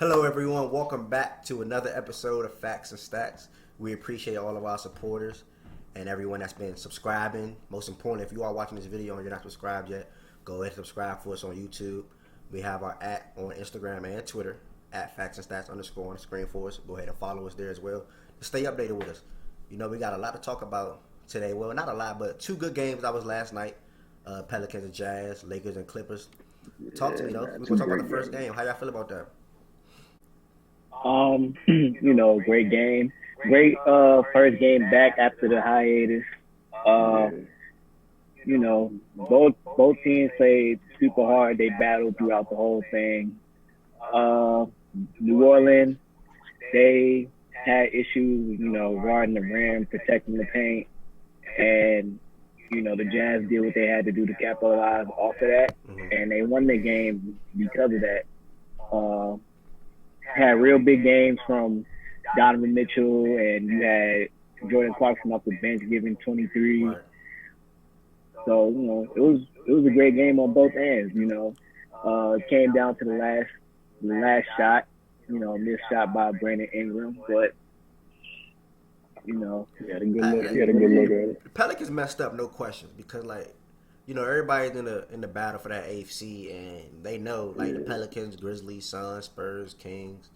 Hello, everyone. Welcome back to another episode of Facts and Stacks. We appreciate all of our supporters and everyone that's been subscribing. Most importantly, if you are watching this video and you're not subscribed yet, go ahead and subscribe for us on YouTube. We have our on Instagram and Twitter at Facts and Stats _ on the screen for us. Go ahead and follow us there as well to stay updated with us. You know, we got a lot to talk about today. Well, not a lot, but two good games that was last night. Pelicans and Jazz, Lakers and Clippers. Talk to me, though. We're going to talk about the first game. How y'all feel about that? Great game. Great first game back after the hiatus. Both teams played super hard. They battled throughout the whole thing. New Orleans, they had issues, guarding the rim, protecting the paint, and the Jazz did what they had to do to capitalize off of that, and they won the game because of that. Had real big games from Donovan Mitchell, and you had Jordan Clarkson off the bench giving 23. Right. So it was a great game on both ends. It came down to the last shot. Missed shot by Brandon Ingram, but he had a good look. He had a good look at it. The Pelicans messed up, no question, because everybody's in the battle for that AFC, and they know the Pelicans, Grizzlies, Suns, Spurs, Kings,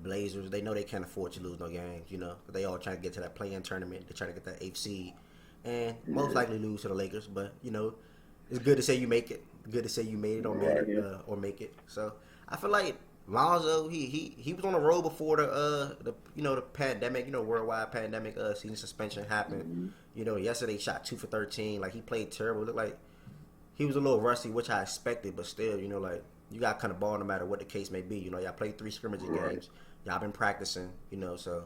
Blazers. They know they can't afford to lose no games. They all trying to get to that play-in tournament. They trying to get that AFC, and most likely lose to the Lakers. But it's good to say you make it. Good to say you made it or make it. So I feel like Lonzo, he was on the road before the pandemic, worldwide pandemic, season suspension happened. Yesterday he shot 2 for 13. He played terrible. It looked like he was a little rusty, which I expected, but still, you got kind of ball no matter what the case may be. Y'all played 3 scrimmage games. Y'all been practicing, so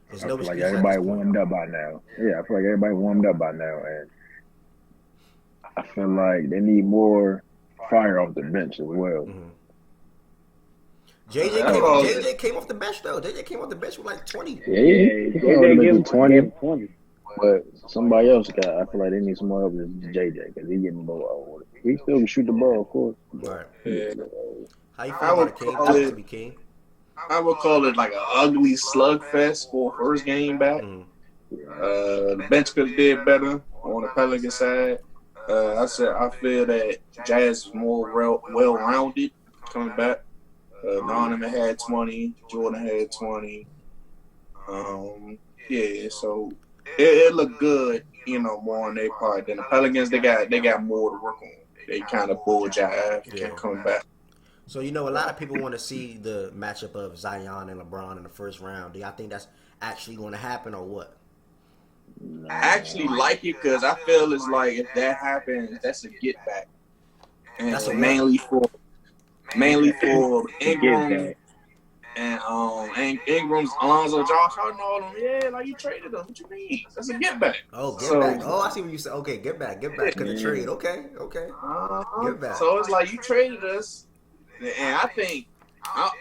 there's no excuse. I feel like everybody warmed up by now. Yeah, I feel like everybody warmed up by now, and I feel like they need more fire off the bench as well. Mm-hmm. JJ came off the bench though. JJ came off the bench with 20. Yeah, he came off 20. But somebody else I feel like they need some more help than JJ because he getting more old. He still can shoot the ball, of course. Right. Yeah. How you feel about it, King? I would call it like an ugly slugfest for first game back. The bench could have did better on the Pelican side. I feel that Jazz is more well-rounded coming back. Donovan had 20. Jordan had 20. So it looked good, more on their part. Than the Pelicans, they got more to work on. They kind of bulled coming back. So, a lot of people want to see the matchup of Zion and LeBron in the first round. Do y'all think that's actually going to happen or what? I actually like it because I feel it's like if that happens, that's a get back. And that's mainly for Ingram and Ingram's Alonzo, Josh Hart, all them. Yeah, you traded them. What you mean? That's a get back. Oh, get back. Oh, I see what you said. Okay, get back because the trade. Okay. Get back. So it's like you traded us, and I think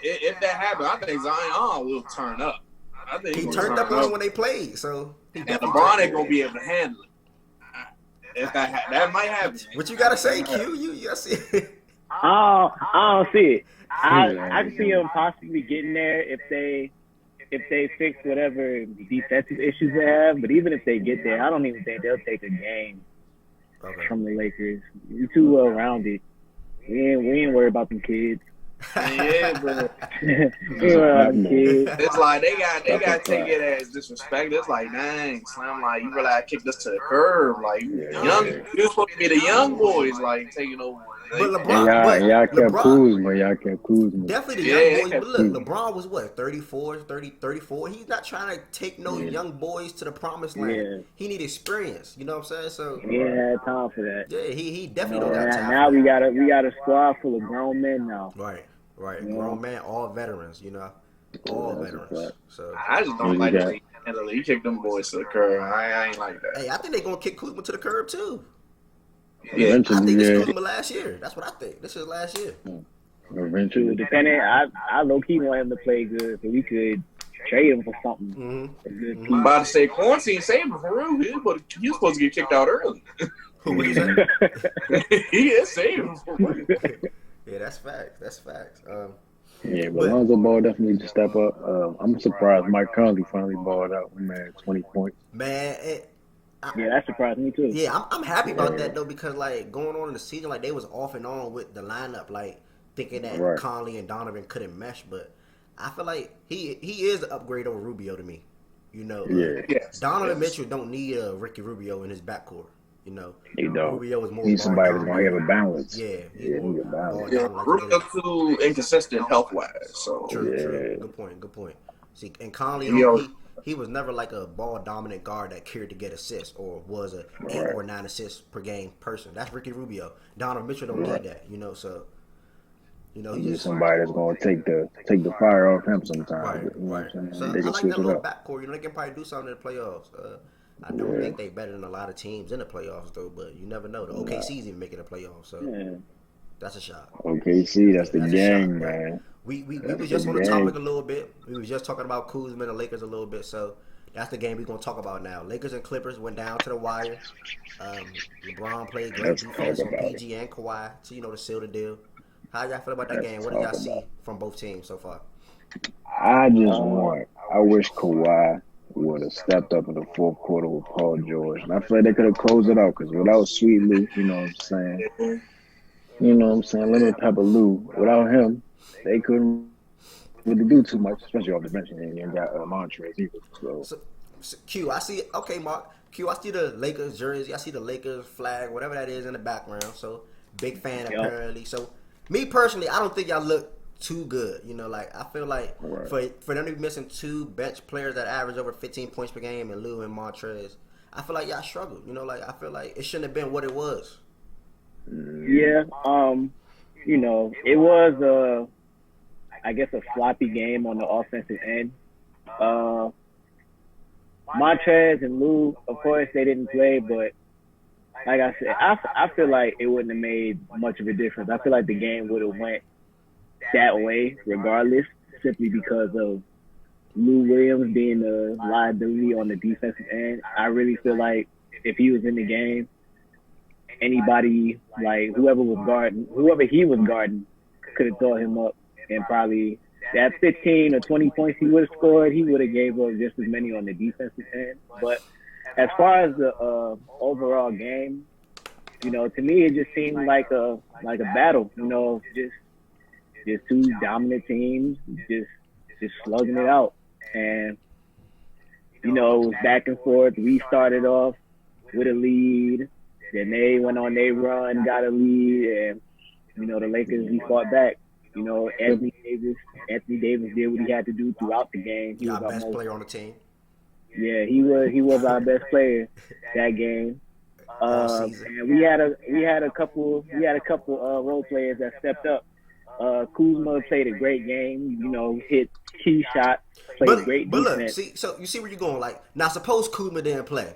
if that happens, I think Zion will turn up. I think he turned up on when they played, so and LeBron ain't gonna be able to handle it. If that might happen. What you gotta say, Q? You see it. I don't see it. I see them possibly getting there if they fix whatever defensive issues they have. But even if they get there, I don't even think they'll take a game from the Lakers. You're too well rounded. We ain't worried about them kids. Yeah, but it's like they got to take it as disrespect. It's like, dang, Slim, you really kicked us to the curb. You're supposed to be the young boys, taking over. But LeBron, y'all kept cruising. Definitely the young boys. But look, LeBron was 34. He's not trying to take no young boys to the promised land. Yeah. He need experience. You know what I'm saying? So he ain't had time for that. Yeah, he definitely don't have time. Now we got a squad full of grown men now. Right. Grown men, all veterans. All veterans. So I just don't like that. He kicked them boys to the curb. I ain't like that. Hey, I think they're gonna kick Kuzma to the curb too. Yeah, I think this is Kuzma last year. That's what I think. This is last year. Eventually. Depending, I low-key want him to play good so we could trade him for something. I'm about to say, quarantine saved him for real. He was supposed to get kicked out early. Who would you say? He is saved him for real. Yeah, that's facts. Yeah, but But Lonzo Ball definitely needs to step up. I'm surprised Mike Conley finally balled out. Man, 20 points. man, Yeah, that surprised me too. yeah, I'm happy about Yeah, that though because like going on in the season, like they was off and on with the lineup, like thinking that right. Conley and Donovan couldn't mesh, but I feel like he is an upgrade over Rubio to me. You know, Yeah, Yes, Donovan yes. Mitchell don't need a Ricky Rubio in his backcourt. You know, he don't. Rubio is more Need ball somebody that's gonna dominant. have a balance. Yeah, he Yeah, he more need a ball balance. Yeah, dominant. Like he Rubio get too inconsistent health wise. So true. Yeah, Good point. Good point. See, and Conley, you know, he was never like a ball dominant guard that cared to get assists or was a 8 right, or 9 assists per game person. That's Ricky Rubio. Donovan Mitchell don't right. need that. You know, so he He needs just somebody that's gonna take the fire off him sometimes. right, You know what right. I'm saying? So They I can like switch that it little up. backcourt. You know, they can probably do something in the playoffs. I don't Yeah, think they better than a lot of teams in the playoffs though, but you never know. The nah. OKC's even making the playoffs, so Yeah. that's a shot. OKC, that's Yeah, the that's a shot, gang, but man. we That's was the just on the topic gang. a little bit. We was just talking about Kuzma and the Lakers a little bit, so that's the game we're gonna talk about now. Lakers and Clippers went down to the wire. LeBron played great Let's talk defense on about it. PG and Kawhi to seal the deal. How y'all feel about that Let's game? What did talk y'all about see it. from both teams so far? Uh, I wish Kawhi would have stepped up in the fourth quarter with Paul George. And I feel like they could have closed it out because without Sweet Lou, you know what I'm saying? You know what I'm saying? Little Pepper Lou, without him, they couldn't really do too much, especially off the bench. And you ain't got Montrez either. So, So, Q, I see. Okay, Mark. Q, I see the Lakers jersey. I see the Lakers flag, whatever that is in the background. So, big fan yep. apparently. So, me personally, I don't think y'all look too good. You know, like I feel like right. for them to be missing 2 bench players that average over 15 points per game, and Lou and Montrez, I feel like y'all struggled. You know, like I feel like it shouldn't have been what it was. Yeah. It was I guess a sloppy game on the offensive end. Montrez and Lou, of course, they didn't play, but like I said, I feel like it wouldn't have made much of a difference. I feel like the game would have went that way regardless, simply because of Lou Williams being a liability on the defensive end. I really feel like if he was in the game, anybody, like whoever he was guarding, could have tore him up, and probably that 15 or 20 points he would have scored, he would have gave up just as many on the defensive end. But as far as the overall game, to me it just seemed like a battle. Just 2 dominant teams, just slugging it out, and it was back and forth. We started off with a lead, then they went on their run, got a lead, and the Lakers, we fought back. Anthony Davis did what he had to do throughout the game. He was Y'all best almost, player on the team yeah, he was our best player that game. all season. And we had a couple role players that stepped up. Kuzma played a great game. Hit key shots, played great But look, defense. so you see where you're going. Like now, suppose Kuzma didn't play,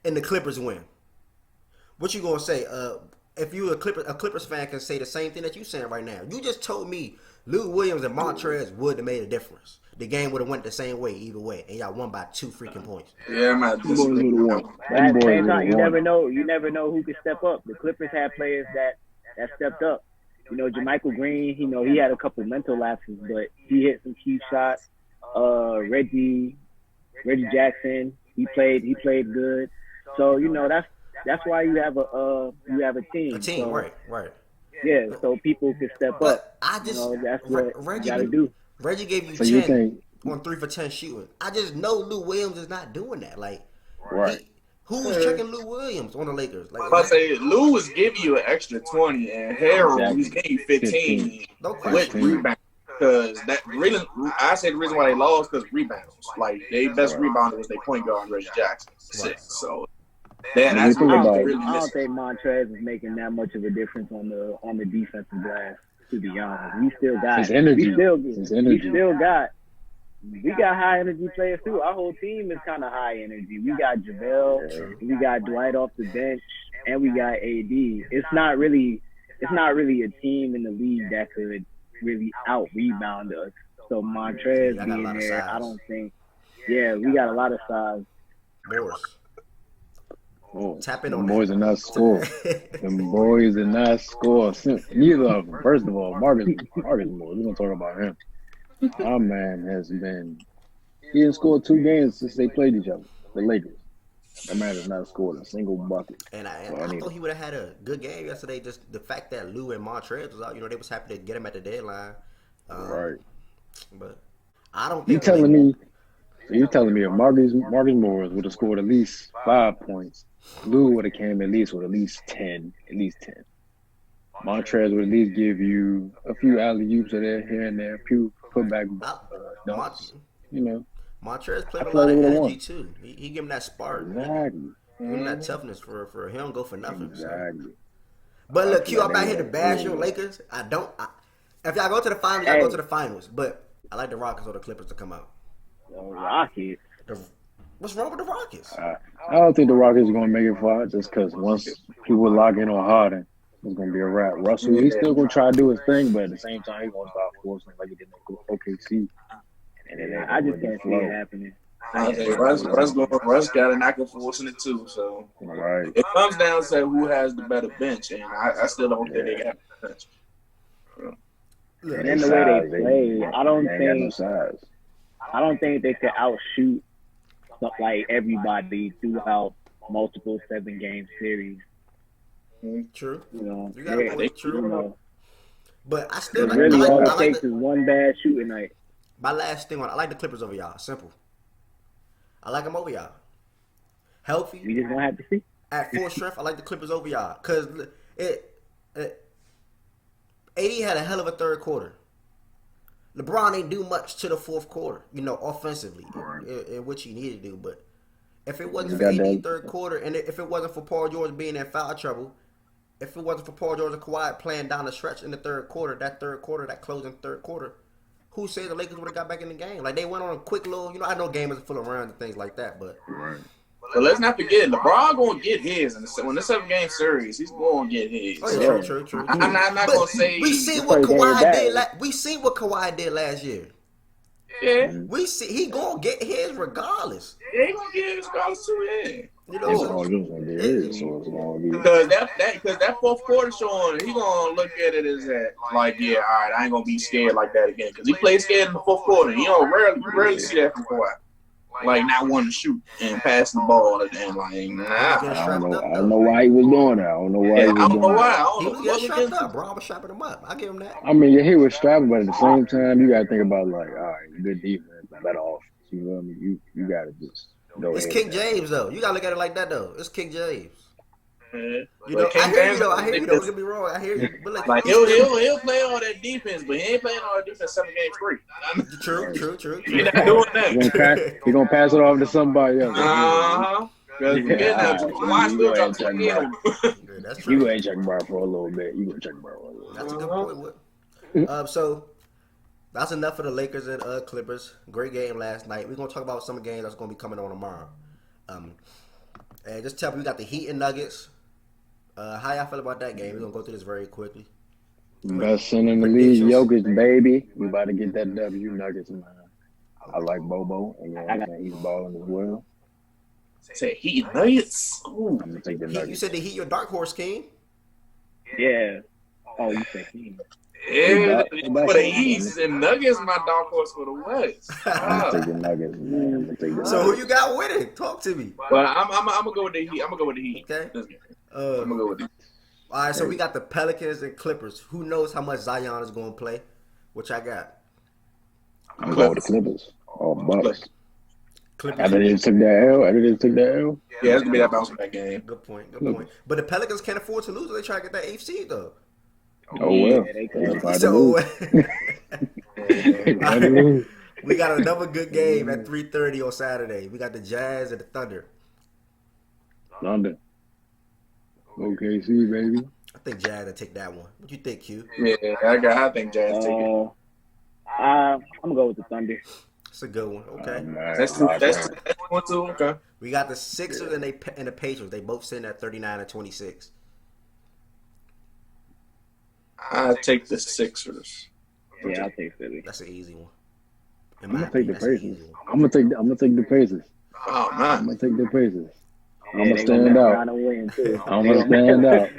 and the Clippers win. What you gonna say? If you a Clippers fan can say the same thing that you saying right now. You just told me Lou Williams and Montrez would have made a difference. The game would have went the same way either way, and y'all won by 2 freaking points. yeah, I'm not Them boys would have won. But at Them the boys same would time, have you won. never know who could step up. The Clippers had players that stepped up. JaMychal Green, he had a couple mental lapses, but he hit some key shots. Reggie Jackson, he played good. So that's why you have a team. A team, so, right. Yeah, so people can step up. But I just That's what you gotta do. Reggie gave you So you 10 think on 3 for 10 shooting. I just know Lou Williams is not doing that. Like, right? who's checking Lou Williams on the Lakers? Like, I say Lou was giving you an extra 20, and Harold Exactly. was getting you 15 no with question. rebounds. Because that really, I say the reason why they lost because rebounds. Like their best rebounder was their point guard Reggie Jackson. Right. So When that's you think what about was it, really I don't missing. think Montrez is making that much of a difference on the defensive glass. To be honest, we still got His energy. We still, His energy. We still got. We got high energy players too. Our whole team is kind of high energy. We got JaVale, we got Dwight off the bench, and we got AD. It's not really a team in the league that could really out rebound us. So Montrez Yeah, I got a being lot of there, size. I don't think. Yeah, we got a lot of size. Oh, Tap in them on boys that. are not score. Them boys are not score. Neither of them. First of all, Marcus Moore. We're gonna talk about him. Our man has been. He didn't score 2 games since they played each other. The Lakers. That man has not scored a single bucket. And So I thought he would have had a good game yesterday. Just the fact that Lou and Montrez was out, they was happy to get him at the deadline. Right. But I don't You think telling me? So you telling me if Marcus Morris would have scored at least 5 points, Lou would have came at least with at least 10. Montrez would at least give you a few alley oops here and there, a few putback dunks. Montrez I played a feel lot like of they would have energy won. too. He give him that spark. Exactly. Give him that toughness for he don't go for nothing. Exactly. So. But look, Q, I'm out here to bash your won. Lakers. If y'all go to the finals, y'all go to the finals. But I like the Rockets or the Clippers to come out. The Rockets. What's wrong with the Rockets? I don't think the Rockets are going to make it far just because once people lock in on Harden, it's going to be a wrap. Russell, he's still going to try to do his thing, but at the same time, he's going to start forcing like he did in OKC. And I just can't see it happening. Russ got it, I can forcing it too. So right. It comes down to who has the better bench, and I still don't think they got the bench. And then the way they play, I don't think they could outshoot like everybody throughout multiple 7-game series. True. You got a point. True. But I still really all it takes is one bad shooting night. My last thing I like the Clippers over y'all. Simple. I like them over y'all. Healthy. We just gonna have to see. At full strength, I like the Clippers over y'all because AD had a hell of a third quarter. LeBron ain't do much to the fourth quarter, offensively, in which he needed to do. But if it wasn't for AD third quarter, and if it wasn't for Paul George being in foul trouble, if it wasn't for Paul George and Kawhi playing down the stretch in the that closing third quarter, who said the Lakers would have got back in the game? Like, they went on a quick little, I know game is full of runs and things like that, but. Right. But let's not forget, LeBron going to get his. When the 7-game series, he's going to get his. Oh, yeah, true. I'm not going to say. We see what Kawhi did. We see what Kawhi did last year. Yeah. We see he going to get his regardless. Yeah, he going to get his regardless too, yeah. Because that fourth quarter showing, he gonna look at it as that, like, yeah, all right, I ain't gonna be scared like that again. Because he played scared in the fourth quarter. You rarely see that from Kawhi. Like, not wanting to shoot and pass the ball and like, nah. I don't know why he was doing that. I don't know why he was doing that. He was getting strapped up, bro. I was strapping him up. I give him that. I mean, yeah, he was strapping, but at the same time, you got to think about, like, all right, good defense, better offense. You know what I mean? You got to just go It's ahead. King James, though. You got to look at it like that, though. It's King James. Mm-hmm. I hear you, though. Don't get me wrong. I hear you. But like he'll play all that defense, but he ain't playing all that defense 7 games straight. True. He's not doing that. He's gonna pass it off to somebody else. That's true. You ain't checking Bar for a little bit. You gonna check Bar for a little bit. That's a good point. So that's enough for the Lakers and Clippers. Great game last night. We're gonna talk about some of the games that's gonna be coming on tomorrow. And just tell me, we got the Heat and Nuggets. How y'all feel about that game? We're gonna go through this very quickly. Best center in the league, Jokic, baby. We about to get that W. Nuggets, man. I like Bobo, and he's balling as well. Say Heat Nuggets. I'm gonna take the Nuggets. You said the Heat your dark horse, King. Yeah. Oh, you said Heat. Yeah, for the East and Nuggets, my dark horse for the West. I'm gonna take the Nuggets, man. So who you got winning? Talk to me. Well, I'm gonna go with the Heat. Okay. I'm gonna go with it. All right, so we got the Pelicans and Clippers. Who knows how much Zion is going to play? Which I got. I'm going with the Clippers. Oh, Bucks. Clippers. After they took that L. Yeah, it's gonna be that bounce back game. Good point. But the Pelicans can't afford to lose. They try to get that HC though. Oh well. We got another good game at 3:30 on Saturday. We got the Jazz and the Thunder. Thunder. OKC, baby. I think Jazz will take that one. What you think, Q? Yeah, I think Jazz take it. I'm gonna go with the Thunder. It's a good one. Okay. That's one too. Okay. We got the Sixers and the Pacers. They both sitting at 39 and 26. I take the Sixers. Yeah, I'll take Philly. That's an easy one. I'm gonna take the Pacers. I'm gonna take the Pacers. Oh man, I'm gonna take the Pacers. I'm gonna stand out. And win too. I'm gonna stand out.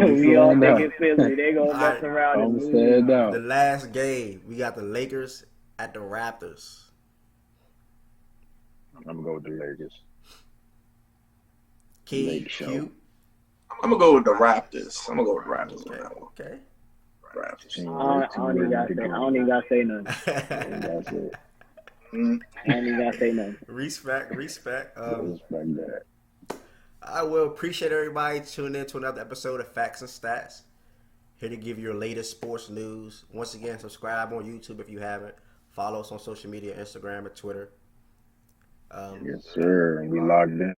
We all think it's Philly. They gonna mess around and I'm lose. gonna stand out. The last game, we got the Lakers at the Raptors. I'm gonna go with the Lakers. Q. I'm gonna go with the Raptors. I'm gonna go with the Raptors on that one. Okay. Raptors. I don't even gotta say nothing. That's it. I don't even gotta say nothing. Respect. Respect that. I will appreciate everybody tuning in to another episode of Facts and Stats. Here to give you your latest sports news. Once again, subscribe on YouTube if you haven't. Follow us on social media, Instagram and Twitter. Yes, sir. We logged in.